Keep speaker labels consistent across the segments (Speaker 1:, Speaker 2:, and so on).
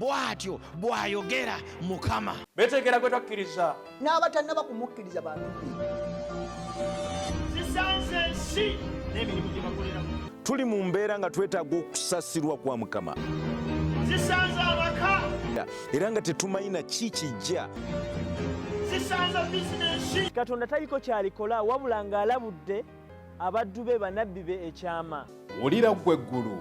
Speaker 1: bwatyo bwayogera Mukama.
Speaker 2: Betegera gwe twakkiriza
Speaker 3: n'abatannaba kumukkiriza bantu
Speaker 2: zisanze ensi n'emirimu gye bakoleramu.
Speaker 4: Tuli mu mbeera nga twetaaga okusasirwa kwa Mukama,
Speaker 2: Zisanze abaka,
Speaker 4: era nga tetumanyi na kijja.
Speaker 2: zisanze bizinensi.
Speaker 5: Katonda taliko kyalikola wabula ng'alabudde abaddu be bannabbi be ekyama.
Speaker 6: Wulira ggwe eggulu,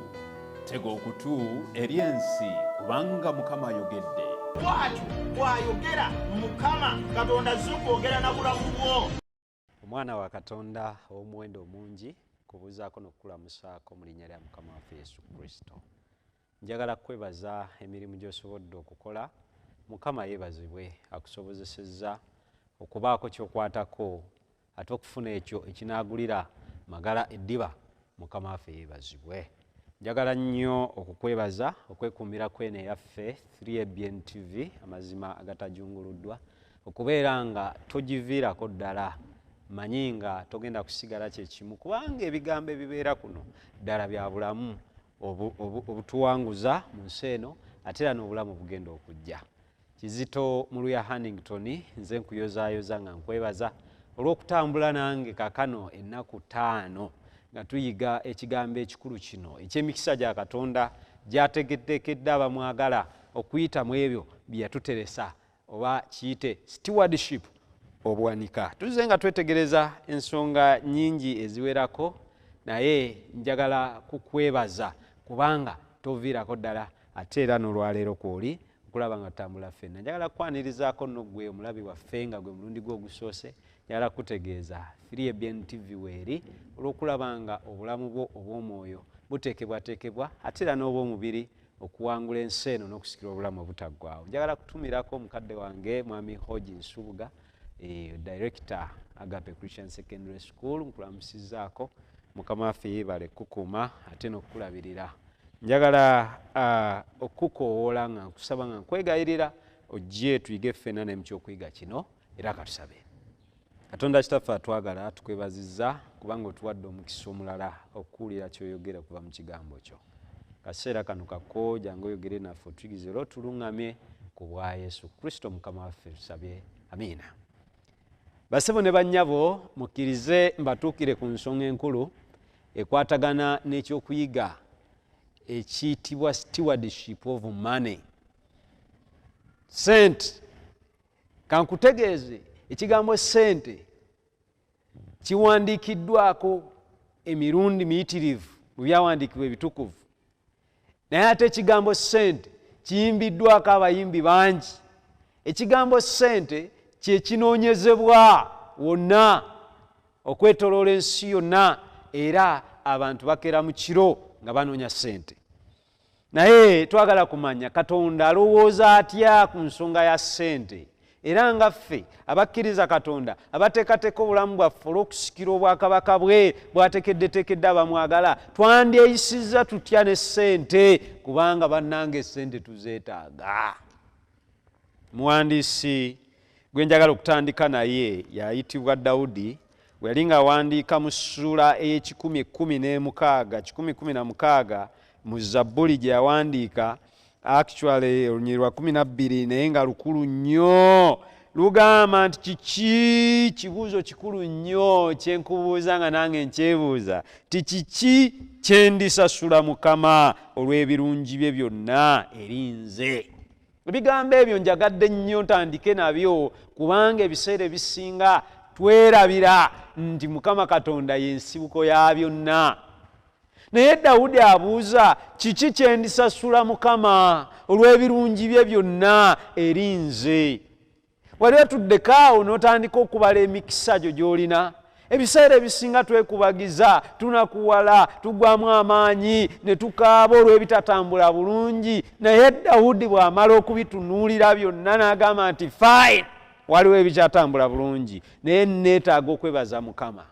Speaker 6: tega okutu eri ensi, kubanga Mukama ayogedde.
Speaker 2: Bwatyo bwayogera Mukama. Katonda azze okwogera na bulamu bwo.
Speaker 7: Omwana wa Katonda ow'omuwendo omungi, kubuuzaako n'okukulamusaako mu linnya lya Mukama waffe Yesu Kristo. Njagala kwebaza emirimu gy'osobodde okukola. Mukama yeebazibwe akusobozesezza okubaako ky'okwatako ate okufuna ekyo ekinaagulira magala eddiba. Mukama waffe yeebazibwe. Njagala nnyo okukwebaza okwekuumira kwene eyaffe 3ABN TV amazima agatajunguluddwa, okubeera nga togiviirako ddala. Manyi nga togenda kusigala kyekimu, kubanga ebigambo ebibeera kuno ddala bya bulamu obutuwanguza mu nsi eno, ate era n'obulamu bugenda okujja. Kizito Muluya Hannington, nze nkuyozaayoza nga nkwebaza olw'okutambula nange kakano ennaku 5 nga tuyiga ekigambo ekikulu kino eky'emikisa gya Katonda gy'ategekedde abamwagala okuyita mu ebyo bye yatuteresa, oba kiyite stewardship obuwanika. Tuzze nga twetegereza ensonga nnyingi eziwerako, naye njagala kukwebaza kubanga toviirako ddala, ate era n'olwaleero kw'oli okulaba nga tutambula ffenna. Njagala kukwanirizaako nno ggwe omulabi waffe nga gwe mulundi gwe ogusoose. Njagala kutegeeza 3ABN TV weeri olw'okulaba nga obulamu bwo obw'omwoyo buteekebwateekebwa, ate era n'obw'omubiri okuwangula ensi eno n'okusikira obulamu obutaggwaawo. Njagala kutumiraako mukadde wange Mwami Hoji Nsubuga, Director Agape Christian Secondary School. Nkulamusizaako. Mukama waffe yeebale kukuuma ate n'okukulabirira. Njagala okukoowoola nga nkusaba nga nkwegayirira ojje tuyige ffenna n'emu ky'okuyiga kino, era katusabe. Katonda kitaffe atwagala, tukwebazizza kubanga otuwadde omukisa omulala okuwulira ky'oyogera kuva mu kigambo kyo. Kaseera kano kako jangu oyogere naffe otuyigize era otuluŋŋamye ku bwa Yesu Kristo Mukama waffe tusabye. Amiina. Basebo ne bannyabo, mukkirize mbatuukire ku nsonga enkulu ekwatagana n'ekyokuyiga ekiyitibwa stewardship of money. Sente. Kankutegeeze ekigambo sente kiwandiikiddwako emirundi miyitirivu mu byawandiikibwa ebitukuvu, naye ate ekigambo sente kiyimbiddwako abayimbi bangi. Ekigambo sente kye kinoonyezebwa wonna okwetooloola ensi yonna, era abantu bakeera mu kiro nga banoonya sente. Naye twagala kumanya Katonda alowooza atya ku nsonga ya sente, era nga ffe abakkiriza Katonda abateekateeka obulamu bwaffe olw'okusikira obwakabaka bwe bw'atekeddeteekedde abamwagala, twandyeyisizza tutya ne sente, kubanga bannange sente tuzeetaaga. Muwandiisi gwe njagala okutandika naye yayitibwa Dawudi, bwe yali ng'awandiika mu ssuula ey'e16 mu Zabbuli gye yawandiika, actually olunyiriri lwa 12 naye nga lukulu nnyo. Lugamba nti kiki, kibuuzo kikulu nnyo kyenkubuuza nga nange nkyebuuza, ti kiki kye ndisasula Mukama olw'ebirungi bye byonna eri nze. Ebigambo ebyo njagadde nnyo ntandike nabyo kubanga ebiseera ebisinga twerabira nti Mukama Katonda y'ensibuko ya byonna. Naye Dawudi abuuza, kiki kye ndisasula Mukama olw'ebirungi bye byonna eri nze? Wali otuddeko awo n'otandika okubala emikisa gyo gy'olina. Ebiseera ebisinga twekubagiza, tunakuwala, tugwamu amaanyi ne tukaaba olw'ebitatambula bulungi. Naye Dawudi bw'amala okubitunuulira byonna n'agamba nti fine, waliwo ebikyatambula bulungi, naye neetaaga okwebaza Mukama.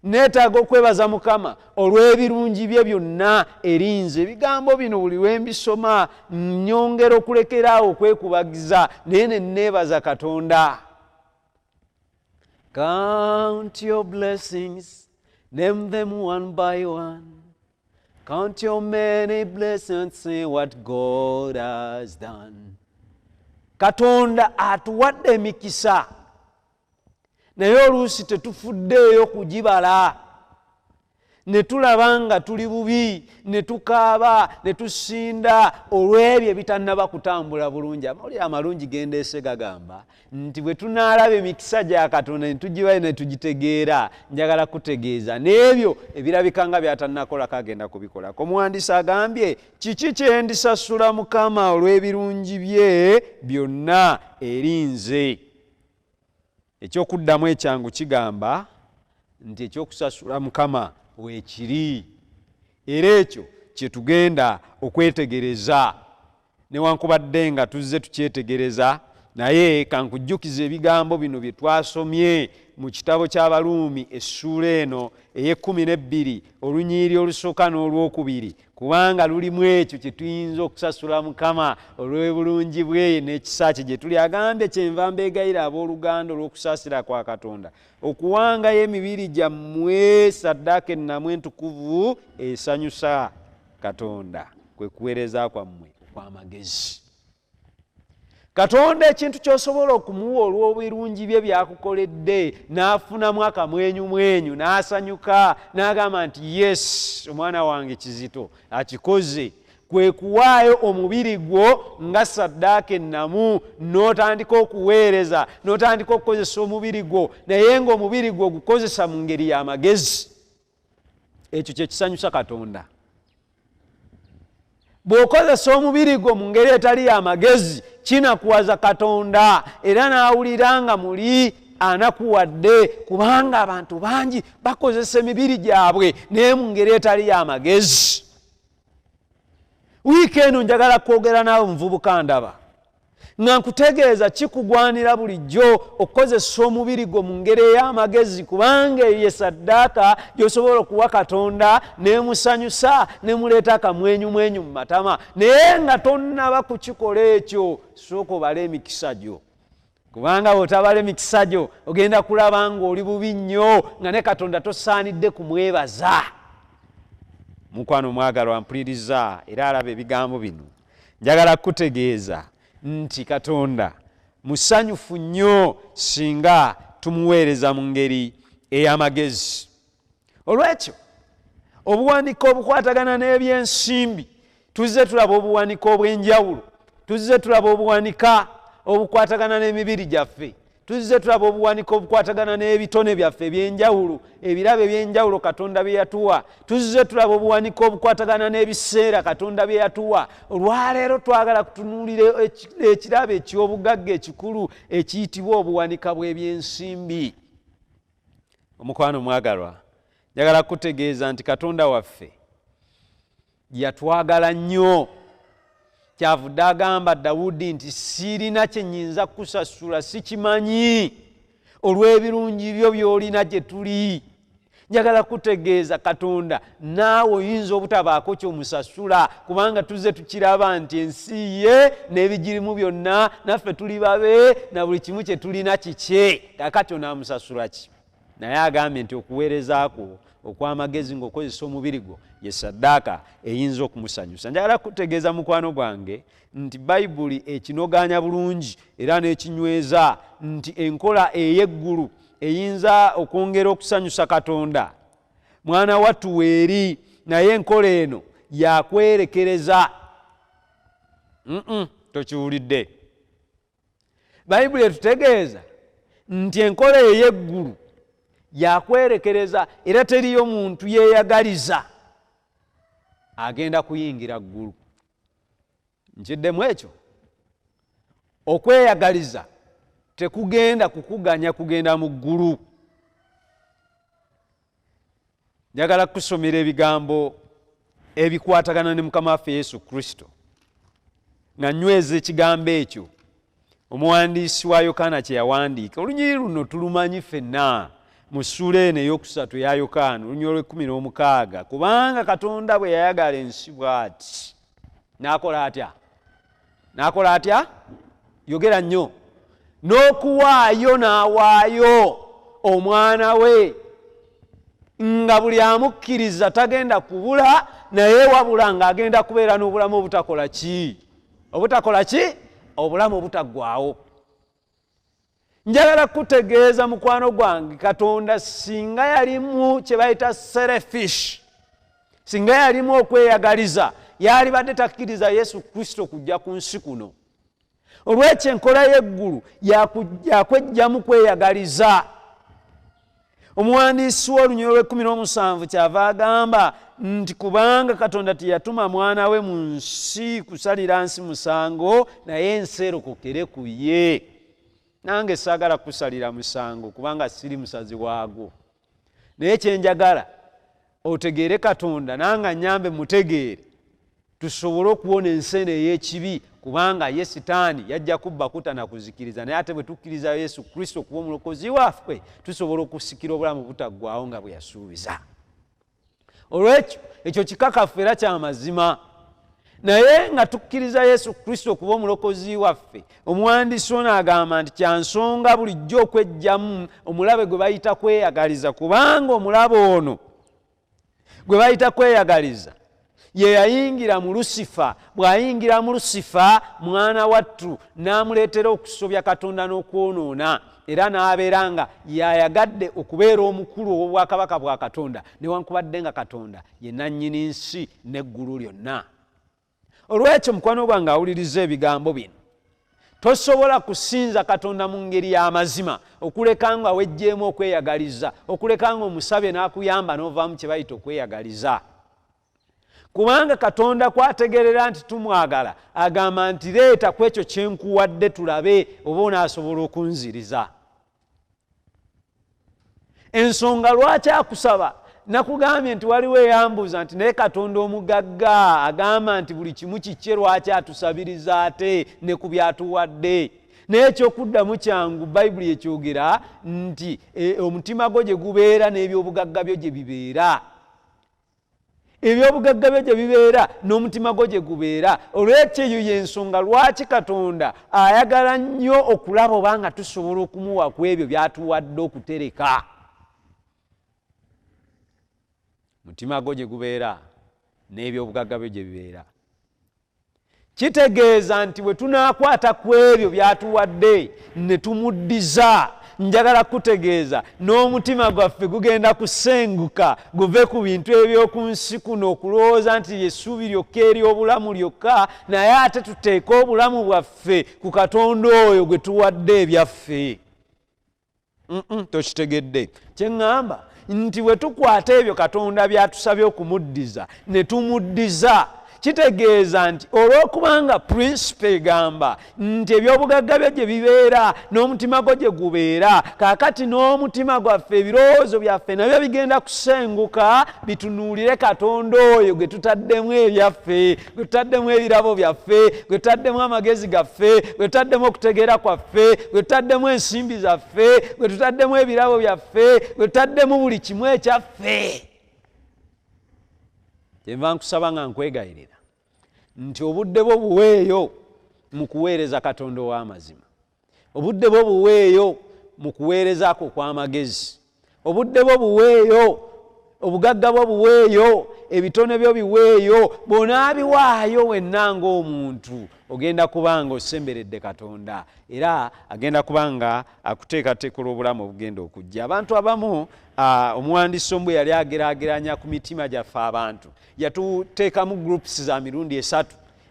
Speaker 7: Neetaaga okwebaza Mukama olw'ebirungi bye byonna eri nze. Ebigambo bino buli lwe mbisoma nnyongera okulekeraawo okwekubagiza, naye ne neebaza Katonda. Count your blessings, name them one by one. Count your many blessings, see what God has done. Katonda atuwadde emikisa naye oluusi tetufuddeeyo kugibala ne tulaba nga tuli bubi ne tukaaba ne tusinda olw'ebyo ebitannaba kutambula bulungi. Amawulire amalungi gendeese gagamba nti bwe tunaalaba emikisa gya Katonda ne tugibayo ne tugitegeera, njagala kutegeeza n'ebyo ebirabika nga byatannakolako agenda kubikolako. Omuwandiisi agambye kiki kye ndisasula Mukama olw'ebirungi bye byonna eri nze. Ekyokuddamu ekyangu kigamba nti ekyokusasula Mukama weekiri, era ekyo kye tugenda okwetegereza. Newankubadde nga tuzze tukyetegereza, naye kankujjukiza ebigambo bino bye twasomye mu kitabo ky'Abaluumi essuula eno ey'e12 olunyiiri olusooka n'olwokubiri, kubanga lulimu ekyo kye tuyinza okusasula Mukama olw'obulungi bwe n'ekisa kye gye tuli. Agambye kyenva mbeegayira abooluganda olw'okusaasira kwa Katonda okuwangayo emibiri gyammwe ssaddaaka ennamu entukuvu esanyusa Katonda, kwe kuweereza kwammwe okw'amagezi. Katonda ekintu ky'osobola okumuwa olw'obirungi bye byakukoledde, n'afunamu akamwenyumwenyu n'asanyuka n'agamba nti yes, omwana wange Kizito akikoze, kwe kuwaayo omubiri gwo nga ssaddaaka ennamu, n'otandika okuweereza, n'otandika okukozesa omubiri gwo, naye ng'omubiri gwo gukozesa mu ngeri y'amagezi. Ekyo kye kisanyusa Katonda. Bw'okozesa omubiri gwo mu ngeri etali y'amagezi, kinakuwaza Katonda, era n'awulira nga muli anakuwadde, kubanga abantu bangi bakozesa emibiri gyabwe naye mu ngeri etali y'amagezi. Wiiki eno njagala kwogera naawe muvubuka ndaba nga nkutegeeza kikugwanira bulijjo okukozesa omubiri gwo mu ngeri ey'amagezi, kubanga eyo ye ssaddaaka gy'osobola okuwa Katonda n'emusanyusa n'emuleeta akamwenyumwenyu mu matama. Naye nga tonnaba kukikola ekyo, sooka obale emikisa gyo, kubanga bw'otabala emikisa gyo ogenda kulaba nga oli bubi nnyo nga ne Katonda tosaanidde kumwebaza. Mukwano mwagalwa, mpuliriza era alaba ebigambo bino. Njagala kutegeeza nti Katonda musanyufu nnyo singa tumuweereza mu ngeri ey'amagezi. Olw'ekyo obuwanika obukwatagana n'ebyensimbi tuzze tulaba obuwanika obw'enjawulo, tuzze tulaba obuwanika obukwatagana n'emibiri gyaffe, tuzze tulaba obuwanika obukwatagana n'ebitone byaffe eby'enjawulo, ebirabo eby'enjawulo Katonda bye yatuwa, tuzze tulaba obuwanika obukwatagana n'ebiseera Katonda bye yatuwa. Olwaleero twagala kutunuulira ekirabo eky'obugagga ekikulu ekiyitibwa obuwanika bw'ebyensimbi. Omukwano mwagalwa, njagala kutegeeza nti Katonda waffe yatwagala nnyo, kyavudde agamba Dawudi nti sirina kye nnyinza kusasula sikimanyi olw'ebirungi byo by'olina gye tuli. Njagala kutegeeza Katonda naawe oyinza obutabaako ky'omusasula, kubanga tuzze tukiraba nti ensi ye n'ebigirimu byonna naffe tuli babe na buli kimu kye tulina kikye, kaakati onaamusasula ki? Naye agambye nti okuweereza kwo okw'amagezi ng'okozesa omubiri gwo ye ssaddaaka eyinza okumusanyusa. Njagala kutegeeza mukwano gwange nti Bayibuli ekinoganya bulungi era n'ekinyweza nti enkola ey'eggulu eyinza okwongera okusanyusa Katonda mwana wattu weeri, naye enkola eno yakwerekereza. Tokiwulidde? Bayibuli etutegeeza nti enkola ey'eggulu yakwerekereza, era teriyo muntu yeeyagaliza agenda kuyingira ggulu. Nkiddemu ekyo. Okweyagaliza tekugenda kukuganya kugenda mu ggulu. Njagala kusomera ebigambo ebikwatagana ne Mukama waffe Yesu Kristo nga nyweza ekigambo ekyo omuwandiisi wa Yokaana kye yawandiika. Olunyiri luno tulumanyi ffenna mu ssuula eno ey'okusatu eya Yokaana olunyiri olw'16, kubanga Katonda bwe yayagala ensi bw'ati n'akola atya? N'akola atya? Yogera nnyo. N'okuwaayo n'awaayo omwana we, nga buli amukkiriza tagenda kubula naye wabula ng'agenda kubeera n'obulamu obutakola ki? Obutakola ki? Obulamu obutaggwaawo. Njagala kutegeeza mukwano gwange, Katonda singa yalimu kye bayita selfish, singa yalimu okweyagaliza, yalibadde takkiriza Yesu Kristo kujja ku nsi kuno. Olw'ekyo enkola y'eggulu yakwejjamu kweyagaliza. Omuwandiisi w'Olunyolo lw'17 kyava agamba nti kubanga Katonda teyatuma mwana we mu nsi kusalira nsi musango, naye ensi erokokere ku ye. Nange saagala kusalira musango kubanga siri musazi waagwo, naye kyenjagala otegeere Katonda nange nyambe mutegeere, tusobole okuwona ensene ey'ekibi, kubanga ye Sitaani yajja kubba kutana kuzikiriza, naye ate bwe tukkiriza Yesu Kristo kuba omulokozi waffe, tusobola okusikira obulamu butaggwaawo nga bwe yasuubiza. Olw'ekyo ekyo kikakafu era kya mazima. Naye nga tukkiriza Yesu Kristo kuba omulokozi waffe, omuwandiisi ono agamba nti kya nsonga bulijjo okwejjamu omulabe gwe bayita kweyagaliza, kubanga omulabe ono gwe bayita kweyagaliza ye yayingira mu Lusifa. Bw'ayingira mu Lusifa, mwana wattu n'amuleetera okusobya Katonda n'okwonoona, era n'abeera nga yayagadde okubeera omukulu ow'obwakabaka bwa Katonda, newankubadde nga Katonda ye nannyini nsi n'eggulu lyonna. Olw'ekyo mukwano gwange awuliriza ebigambo bino, tosobola kusinza Katonda mu ngeri y'amazima okuleka nga wejjeemu okweyagaliza, okuleka nga omusabye n'akuyamba n'ovaamu kye bayita okweyagaliza. Kubanga Katonda kwategerera nti tumwagala, agamba nti leeta ku ekyo kye nkuwadde tulabe oba onaasobola okunziriza. Ensonga lwaki akusaba, nakugambye nti waliwo eyambuuza nti naye Katonda omugagga agamba nti buli kimu kikye, lwaki atusabiriza ate ne ku byatuwadde? Naye ekyokuddamu kyangu, Bayibuli ekyogera nti omutima gwo gye gubeera n'ebyobugagga byo gye bibeera. Ebyobugagga byo gye bibeera n'omutima gwo gye gubeera. Olw'ekyo eyo y'ensonga lwaki Katonda ayagala nnyo okulaba obanga tusobola okumuwa ku ebyo byatuwadde okutereka. Mutima gwo gye gubeera n'ebyobugagga byo gye bibeera. Kitegeeza nti bwe tunaakwata ku ebyo byatuwadde ne tumuddiza, njagala kutegeeza n'omutima gwaffe gugenda kusenguka guve ku bintu eby'oku nsi kuno okulowooza nti essuubi lyokka ery'obulamu lyokka, naye ate tuteeke obulamu bwaffe ku Katonda oyo gwe tuwadde ebyaffe. Tokitegedde kye ŋŋamba? Nti bwe tukwata ebyo Katonda byatusabye okumuddiza ne tumuddiza, kitegeeza nti olw'okubanga prinsipe egamba nti ebyobugagga byo gye bibeera n'omutima gwo gye gubeera, kaakati n'omutima gwaffe, ebirowoozo byaffe nabyo bigenda kusenguka bitunuulire Katonda oyo gwe tutaddemu ebyaffe, gwe tutaddemu ebirabo byaffe, gwe tutaddemu amagezi gaffe, gwe tutaddemu okutegeera kwaffe, gwe tutaddemu ensimbi zaffe, gwe tutaddemu ebirabo byaffe, gwe tutaddemu buli kimu ekyaffe. Kyenva nkusaba nga nkwegayirira nti obudde bwo buweeyo mu kuweereza Katonda ow'amazima, obudde bwo buweeyo mu kuweerezaako okw'amagezi, obudde bwo buweeyo, obugagga bwo buweeyo, ebitone byo biweeyo. Bw'onaabiwaayo wenna ng'omuntu, ogenda kubanga osemberedde Katonda, era agenda kubanga akuteekateekera obulamu obugenda okujja. Abantu abamu omuwandiisi omu bwe yali ageraageranya ku mitima gyaffe abantu, yatuteekamu groups za mirundi 3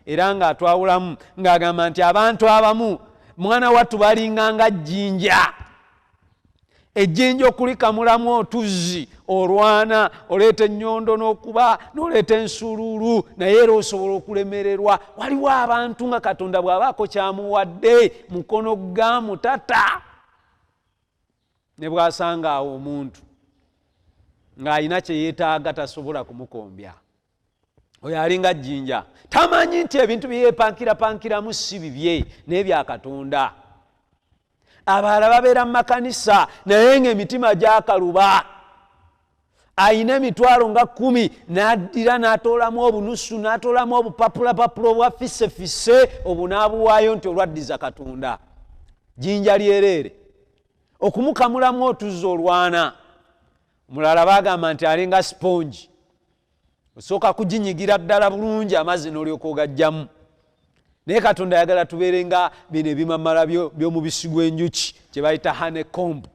Speaker 7: era ng'atwawulamu ng'agamba nti abantu abamu mwana wattu balinganga jjinja. Ejjinja okulikamulamu otuzzi, olwana, oleeta ennyondo n'okuba, n'oleeta ensululu, naye era osobola okulemererwa. Waliwo abantu nga Katonda bw'abaako kyamuwadde mukono gamutata, ne bw'asanga awo omuntu ng'alina kye yeetaaga tasobola kumukombya, oyo alinga jjinja. Tamanyi nti ebintu bye yeepankirapankiramu si bibye n'ebya Katonda. Abalala babeera mu makanisa naye ng'emitima gyakaluba, ayina emitwalo nga 10 n'addira n'atoolamu obunusu, n'atoolamu obupapulapapula obwa fissefisse, obwo n'abuwaayo nti olwaddiza Katonda. Jjinja lyereere okumukamulamu otuzza olwana. Mulala bagamba nti alinga sponge, osooka kuginyigira ddala bulungi amazzi n'olyoka ogajjamu. Naye Katonda ayagala tubeere nga bino ebimamala by'omubisi gw'enjuki kye bayita honeycomb,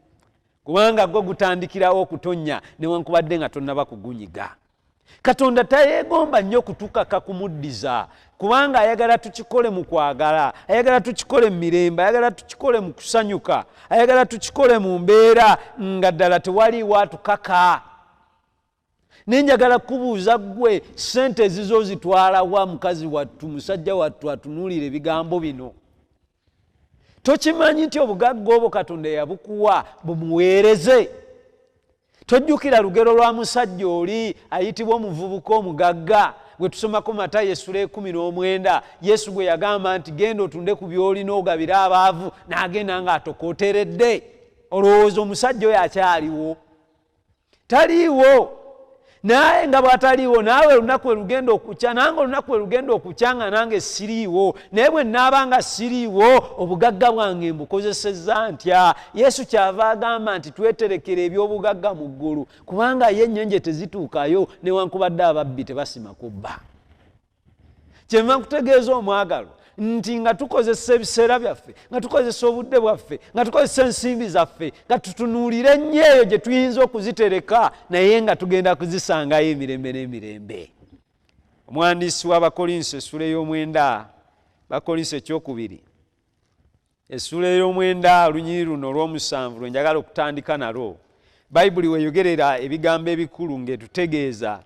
Speaker 7: kubanga gwe gutandikirawo okutonnya newankubadde nga tonnaba kugunyiga. Katonda tayeegomba nnyo kutukaka kumuddiza, kubanga ayagala tukikole mu kwagala, ayagala tukikole mu mirembe, ayagala tukikole mu kusanyuka, ayagala tukikole mu mbeera nga ddala tewaliiwo atukaka. Nenjagala kubuuza gwe, sente ezizo zitwala wa mukazi wattu, musajja wattu atunuulira ebigambo bino? Tokimanyi nti obugagga obwo Katonda yabukuwa bumuweereze? Tojjukira lugero lwa musajja oli ayitibwa omuvubuka omugagga gwe tusomako Matayo essula 19, Yesu gwe yagamba nti genda otunde ku byolina ogabire abaavu, n'agenda ng'atokooteredde. Olowooza omusajja oyo akyaliwo? Taliiwo. Naye nga bw'ataliiwo, naawe olunaku lwe lugenda okukya, nange olunaku lwe lugenda okukya nga nange siriiwo. Naye bwe nnaaba nga siriiwo, obugagga bwange mbukozesezza ntya? Yesu kyava agamba nti tweterekere eby'obugagga mu ggulu, kubanga ye ennyonje tezituukayo newankubadde ababbi tebasima kubba. Kyenva nkutegeeza omwagalo nti nga tukozesa ebiseera byaffe, nga tukozesa obudde bwaffe, nga tukozesa ensimbi zaffe, nga tutunuulire nnyo eyo gye tuyinza okuzitereka, naye nga tugenda kuzisangayo emirembe n'emirembe. Omuwandiisi w'Abakolinso essula ey'omwenda, Bakolinso ekyokubiri essula ey'omwenda olunyiri luno olw'omusanvu lwe njagala okutandika nalwo, Bayibuli weeyogerera ebigambo ebikulu ng'etutegeeza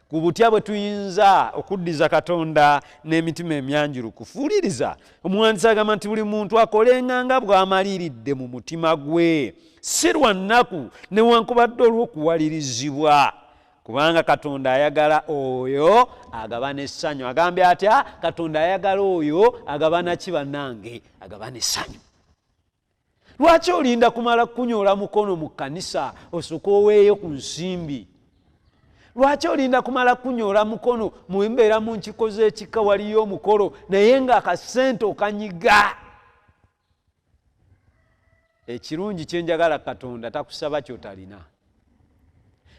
Speaker 7: ku butya bwe tuyinza okuddiza Katonda n'emitima emyanjulu. Kufuuliriza, omuwandiisi agamba nti buli muntu akolenga nga bw'amaliiridde mu mutima gwe, si lwa nnaku newankubadde olw'okuwalirizibwa, kubanga Katonda ayagala oyo agabana essanyu. Agambye atya? Katonda ayagala oyo agabana ki bannange? Agabana essanyu. Lwaki olinda kumala kunyoola mukono mu kkanisa osooke oweeyo ku nsimbi? Lwaki olinda kumala kunyoola mukono mu mbeera mu nkikoze ekika waliyo omukolo naye nga akasente okanyiga? Ekirungi kyenjagala Katonda takusaba kyotalina.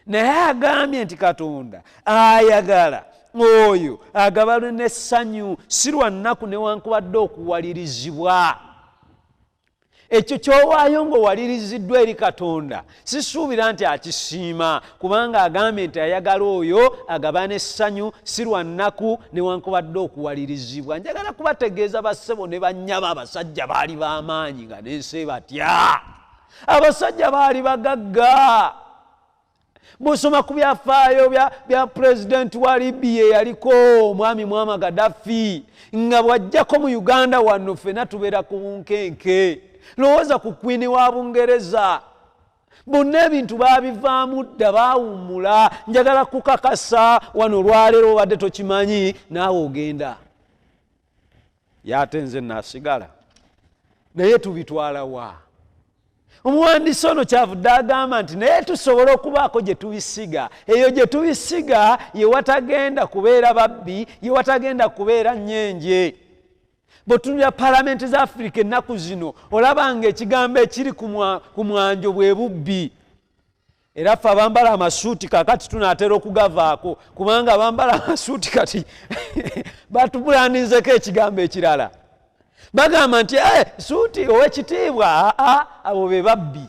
Speaker 7: Naye agambye nti Katonda ayagala oyo agabana n'essanyu, si lwa nnaku newankubadde okuwalirizibwa. Ekyo kyowaayo ng'owaliriziddwa eri Katonda sisuubira nti akisiima, kubanga agambye nti ayagala oyo agabana essanyu, si lwa nnaku newankubadde okuwalirizibwa. Njagala kubategeeza bassebo ne bannyabo, abasajja baali b'amaanyi nga n'ensi batya. Abasajja baali bagagga. Bw'osoma ku byafaayo bya pulezidenti wa Libya yaliko omwami Muammar Gaddafi, nga bw'ajjako mu Uganda wano ffenna tubeera ku bunkenke. Lowooza ku kwini wa Bungereza, bonna ebintu baabivaamu dda, baawummula. Njagala kukakasa wano olwaleero obadde tokimanyi, naawe ogenda. Y'ate nze naasigala. Naye tubitwala wa? Omuwandiisi ono kyavudde agamba nti naye tusobole okubaako gye tubisiga. Eyo gye tubisiga ye watagenda kubeera babbi, ye watagenda kubeera nnyenje. Bw'otunulira palamenti za Afrika ennaku zino olaba ng'ekigambo ekiri ku mwanjo bwe bubbi. Era ffe abambala amasuuti kaakati tunaatera okugavaako, kubanga abambala amasuuti kati batubulaninzeko ekigambo ekirala. Bagamba nti suuti ow'ekitiibwa, abo be babbi.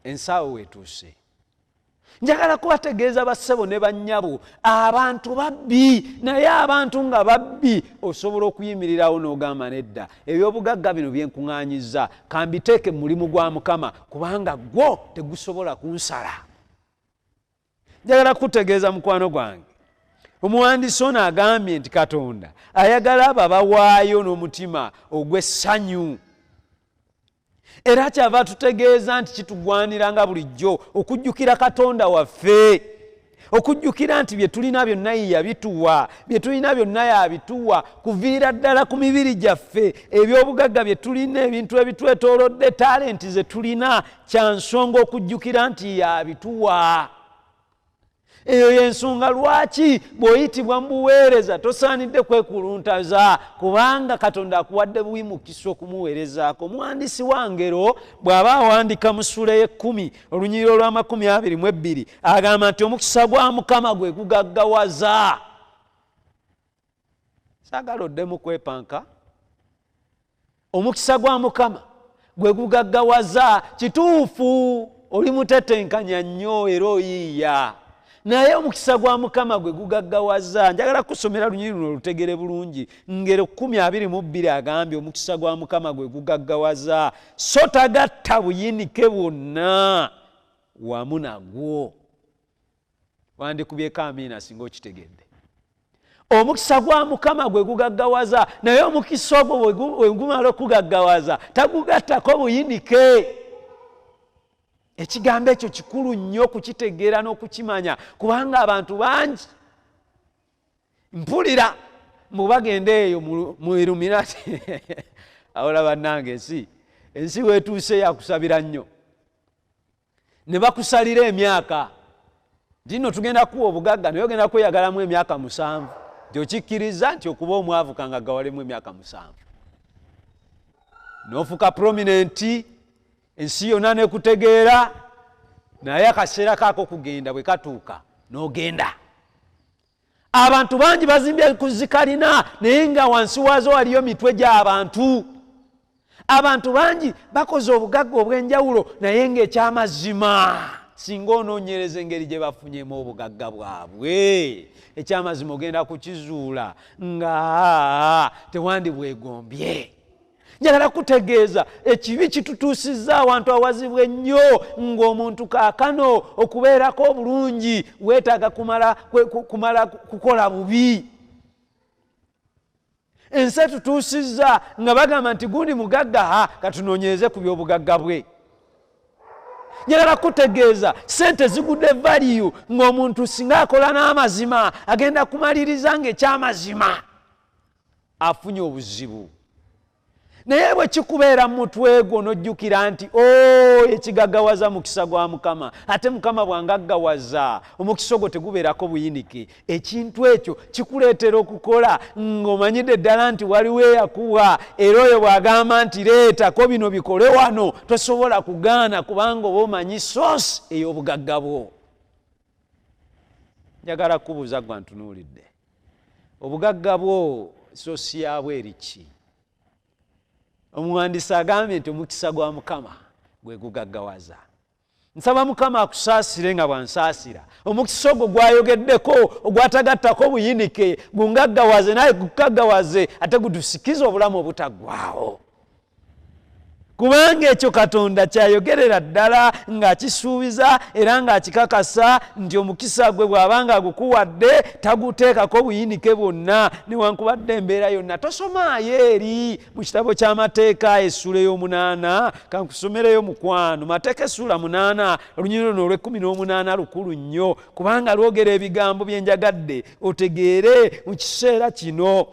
Speaker 7: Ensaawo weetuuse. Njagala kubategeeza bassebo ne bannyabo, abantu babbi, naye abantu nga babbi osobola okuyimirirawo n'ogamba nedda, eby'obugagga bino byenkuŋŋaanyizza kambiteeke mu mulimu gwa Mukama, kubanga gwo tegusobola kunsala. Njagala kutegeeza mukwano gwange, omuwandiisi ono agambye nti Katonda ayagala abo abawaayo n'omutima ogw'essanyu. Era kyava tutegeeza nti kitugwanira nga bulijjo okujjukira Katonda waffe, okujjukira nti bye tulina byonna ye yabituwa, bye tulina byonna yabituwa, kuviira ddala ku mibiri gyaffe, eby'obugagga bye tulina, ebintu ebitwetoolodde, talenti ze tulina, kya nsonga okujjukira nti yabituwa. Eyo y'ensonga lwaki bw'oyitibwa mu buweereza tosaanidde kwekuluntaza, kubanga Katonda akuwadde buyimukisa okumuweerezaako. Omuwandiisi wa ngero bw'aba awandika mu ssula y'ekkumi olunyiriro lwa 22 agamba nti omukisa gwa Mukama gwe gugaggawaza. Saagala oddemu kwepanka. Omukisa gwa Mukama gwe gugaggawaza. Kituufu oli mutetenkanya nnyo era oyiiya, naye omukisa gwa Mukama gwe gugaggawaza. Njagala kusomera lunyiriri luno lutegere bulungi. Ngero 12 agambye omukisa gwa Mukama gwe gugaggawaza, so tagatta buyinike bwonna wamu nagwo. Wandikubyeko amiina singa okitegedde. Omukisa gwa Mukama gwe gugaggawaza, naye omukisa ogwo bwe gumala okugaggawaza tagugattako buyinike. Ekigambo ekyo kikulu nnyo okukitegeera n'okukimanya, kubanga abantu bangi mpulira mubagenda eyo mu Illuminati awola bannange ensi weetuuse yakusabira nnyo, ne bakusalira emyaka nti nno tugenda kuwa obugagga naye ogenda kweyagalamu emyaka 7 nti okikkiriza nti okuba omwavu kangaggawalemu emyaka 7 n'ofuuka prominenti, ensi yonna nekutegeera, naye akaseera kaako kugenda bwe katuuka n'ogenda. Abantu bangi bazimbye ku zikalina naye nga wansi waazo waliyo mitwe gy'abantu. Abantu bangi bakoze obugagga obw'enjawulo naye ng'ekyamazima singa onoonyereza engeri gye bafunyemu obugagga bwabwe, ekyamazima ogenda kukizuula nga tewandibwegombye. Njagala kutegeeza ekibi kitutuusizza awantu awazibu ennyo, ng'omuntu kaakano okubeerako obulungi weetaaga kumala kukola bubi. Ensi etutuusizza nga bagamba nti gundi mugagga katunoonyereze ku by'obugagga bwe. Njagala kutegeeza sente zigudde value, ng'omuntu singa akola n'amazima agenda kumaliriza ng'ekyamazima afunye obuzibu. Naye bwe kikubeera mu mutwe gwo n'ojjukira nti ekigaggawaza mukisa gwa Mukama, ate Mukama bw'angaggawaza omukisa ogwo tegubeerako buyinike, ekintu ekyo kikuleetera okukola ng'omanyidde ddala nti waliwo eyakuwa, era oyo bw'agamba nti leetako bino bikole wano tosobola kugaana kubanga oba omanyi source ey'obugagga bwo. Njagala kubuuza gwe ntunuulidde, obugagga bwo source yabwo eri ki? Omuwandiisi agambye nti omukisa gwa Mukama gwe gugaggawaza. Nsaba Mukama akusaasire nga bw'ansaasira. Omukisa ogwo gwayogeddeko ogwatagattako buyinike gungaggawaze naye gukaggawaze ate gutusikize obulamu obutaggwaawo. Kubanga ekyo Katonda kyayogerera ddala ng'akisuubiza era ng'akikakasa nti omukisa gwe bw'abanga agukuwadde taguteekako buyinike bwonna newankubadde embeera yonna. Tosomaayo eri mu kitabo ky'amateeka essula ey'omunaana, kankusomereyo mukwano. Mateeka essula 8 olunyiriro olw'18 lukulu nnyo kubanga lwogera ebigambo bye njagadde otegeere mu kiseera kino.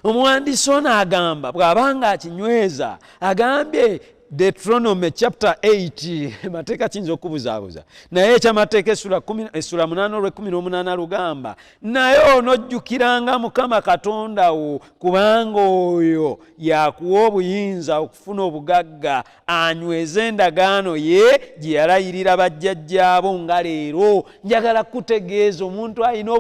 Speaker 7: Omuwandiisi ono agamba bw'abanga akinyweza, agambye Deuteronomy chapter 8 mateeka kiyinza okubuzaabuza naye ekyamateeka essula 8 lugamba naye onojjukiranga Mukama Katonda wo kubanga oyo yakuwa obuyinza okufuna obugagga anyweze endagaano ye gye yalayirira bajjajjaabo nga leero. Njagala kutegeeza omuntu alina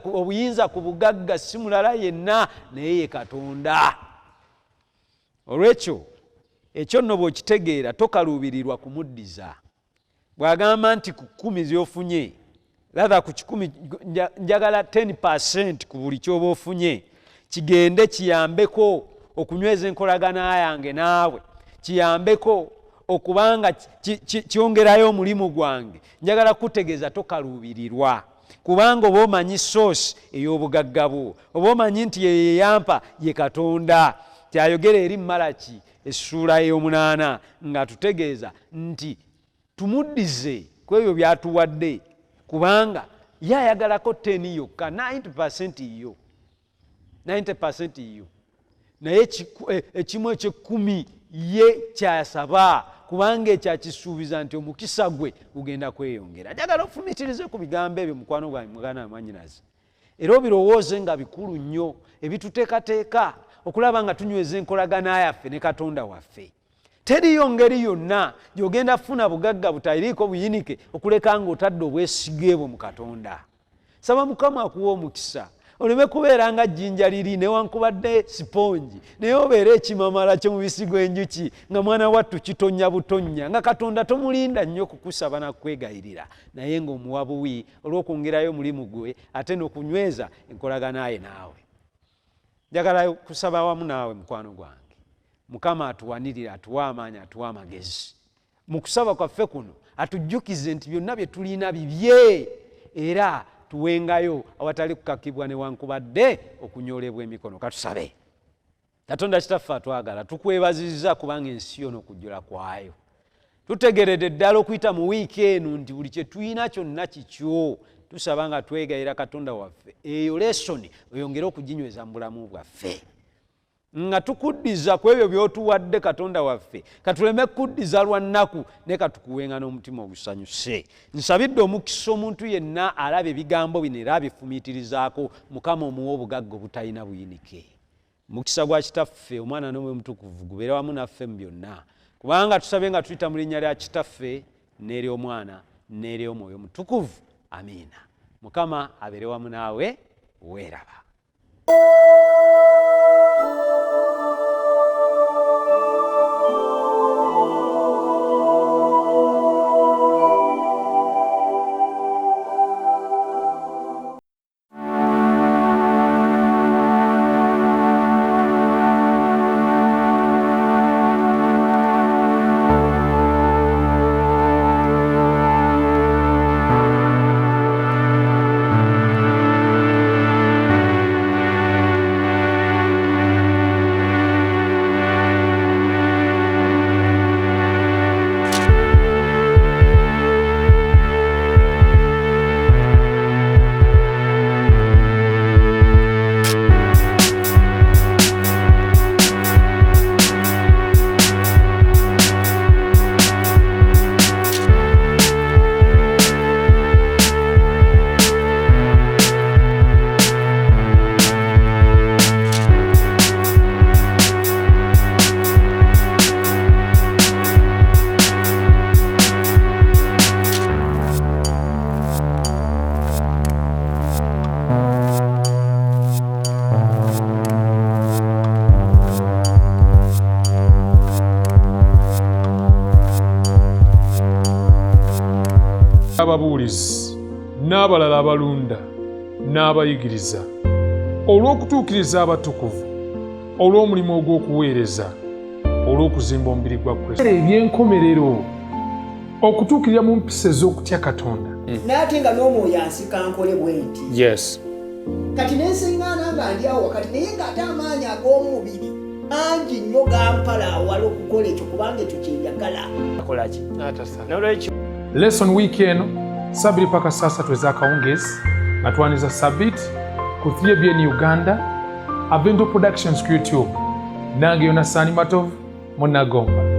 Speaker 7: obuyinza ku bugagga si mulala yenna naye ye Katonda. Olwekyo ekyo nno bw'okitegeera tokaluubirirwa kumuddiza. Bw'agamba nti ku 10 z'ofunye rather ku 10 njagala 10% ku buli ky'oba ofunye kigende kiyambeko okunyweza enkolagana yange naawe, kiyambeko okubanga kyongerayo omulimu gwange. Njagala kutegeeza tokaluubirirwa kubanga oba omanyi source ey'obugagga bwo, oba omanyi nti yeyampa ye Katonda. Kyayogera eri Malaki essula ey'omunaana nga tutegeeza nti tumuddize ku ebyo byatuwadde kubanga ye ayagalako 10 yokka, 90% yo 90% yo, naye ekimu eky'ekkumi ye kyasaba kubanga ekyakisuubiza nti omukisa gwe gugenda kweyongera. Njagala ofumitirize ku bigambo ebyo mukwano gwange muganda mwannyinaze, era obirowooze nga bikulu nnyo ebituteekateeka okulaba nga tunyweza enkolagana yaffe ne Katonda waffe. Teriyo ngeri yonna gy'ogenda funa bugagga butaliiko buyinike okuleka ng'otadde obwesige bwo mu Katonda. Saba Mukama akuwa omukisa oleme kubeera nga jjinja liri newankubadde siponji naye obeere ekimamala ky'omubisi gw'enjuki nga mwana wattu kitonya butonya nga Katonda tomulinda nnyo kukusaba na kwegayirira naye ng'omuwa buwi olw'okwongerayo omulimu gwe ate n'okunyweza enkolagana ye naawe. Njagala kusaba wamu naawe mukwano gwange. Mukama atuwanirira, atuwa amaanyi, atuwa amagezi. Mu kusaba kwaffe kuno atujjukize nti byonna bye tulina bibye era tuwengayo awatali kukakibwa newankubadde okunyolebwa emikono. Katusabe. Katonda kitaffe atwagala, tukwebazizza kubanga ensi yono okujjula kwayo. Tutegeredde ddala okuyita mu wiiki eno nti buli kye tulina kyonna kikyo. Tusaba nga twegayira Katonda waffe eyo lesoni oyongere okuginyweza mu bulamu bwaffe. Nga tukuddiza ku ebyo by'otuwadde Katonda waffe, katuleme kuddiza lwa nnaku ne katukuwenga n'omutima ogusanyuse. Nsabidde omukisa omuntu yenna alaba ebigambo bino era abifumiitirizaako, Mukama omuwa obugagga obutalina buyinike. Mukisa gwa Kitaffe, Omwana n'Omwoyo Omutukuvu gubeere wamu naffe mu byonna, kubanga tusabe nga tuyita mu linnya lya Kitaffe n'ery'Omwana n'ery'Omwoyo Omutukuvu. Amiina. Mukama abeere wamu naawe, weeraba.
Speaker 8: Ababuulizi n'abalala abalunda n'abayigiriza olw'okutuukiriza abatukuvu olw'omulimu ogw'okuweereza olw'okuzimba omubiri gwa Kristo. Ebyenkomerero okutuukirira mu mpisa ez'okutya Katonda.
Speaker 3: N'ate nga n'omwoyo ansika nkole bwe nti.
Speaker 8: Yes.
Speaker 3: Kati nensiŋŋaana nga ndi awo wakati naye ng'ate amaanyi ag'omubiri mangi nnyo gampala awala okukola ekyo kubanga ekyo kyenjagala.
Speaker 5: Akola ki? N'olwekyo
Speaker 8: Lesson week eno Sabiri paka sasa tuweza kaongezi na tuaniza Sabit ku 3BN Uganda Avendo Productions ku YouTube nange Yona Sani Matov Monagomba.